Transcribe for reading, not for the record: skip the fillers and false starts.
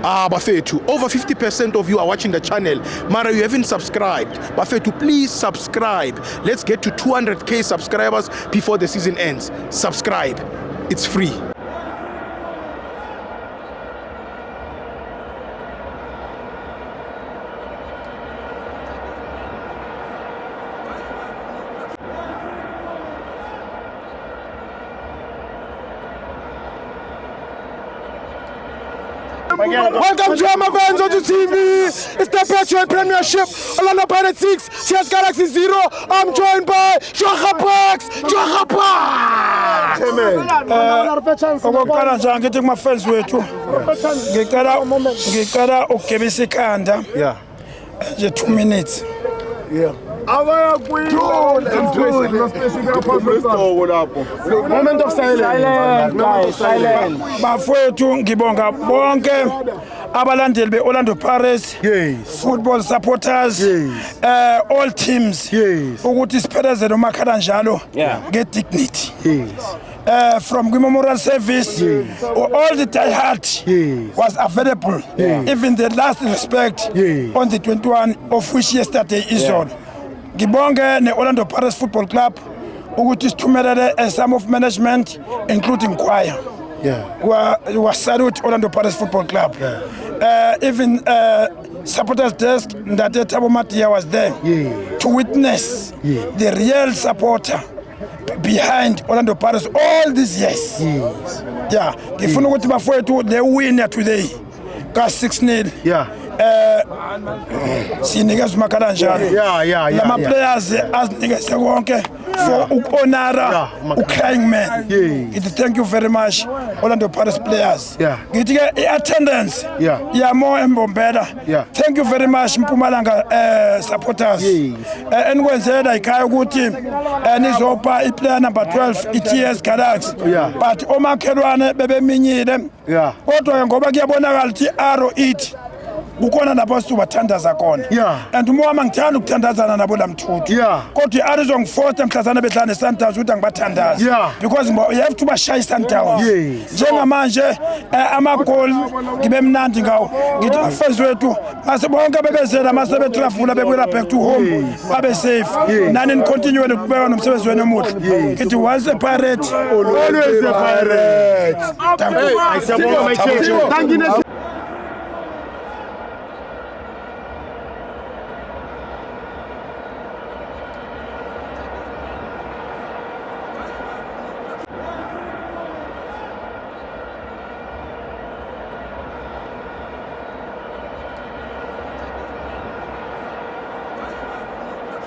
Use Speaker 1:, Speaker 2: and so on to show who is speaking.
Speaker 1: Bafethu, over 50% of you are watching the channel. Mara, you haven't subscribed. Bafethu, please subscribe. Let's get to 200k subscribers before the season ends. Subscribe. It's free.
Speaker 2: Welcome to Amavanzo to TV. It's the Perpetual Premiership. Orlando Pirates 6, CS Galaxy 0. I'm joined by Johapax.
Speaker 3: Okokuqala nje ngithi kuma fans wethu ngicela ukugibisa ikhanda nje 2 minutes.
Speaker 2: Yeah. Moment of silence.
Speaker 3: Bafowethu ngibonga bonke abalandeli be-Orlando Pirates, football supporters, all teams ukuthi siphelezele umakhala njalo nge-dignity. From the memorial service, all the die-hard was available, even the last respect on the 21 of which yesterday is on. Ngibonge ne-Orlando Pirates Football Club ukuthi sithumelele some of management including choir. We salute Orlando Pirates Football Club. Even supporters desk Ndate Thabo Matia was there to witness the real supporter behind Orlando Pirates all these years. Ngifuna ukuthi bafowethu le win today ka 6-0. Sinikeza umakhala njalo. Lama players azinikeze konke for ukonara ucrying man. Thank you very much Orlando Pirates players. Ngithi ke attendance ya mo embombela. Thank you very much Mpumalanga supporters. Enikwenzela ikhaya ukuthi nizopa iplayer number 12 iTS Galaxy. But omakhelwane bebeminyile. Kodwa ngoba kuyabonakala ukuthi arrow it ukona lapho sibathandaza khona and uma ngithanda ukuthandazana nabo lamthuthu kodwa arizongiforce mhlazana bedlane Sundowns ukuthi angibathandaza because you have to bashaya Sundowns njengamanje ama-goal ngibe mnandi ngawo ngithi bafans wethu masebonke bebezela masebetrafula bebuya back to home babe safe nani continue ukubeka nomsebenzi wenu omuhle ngithi once a pirate always a pirate. Thank you.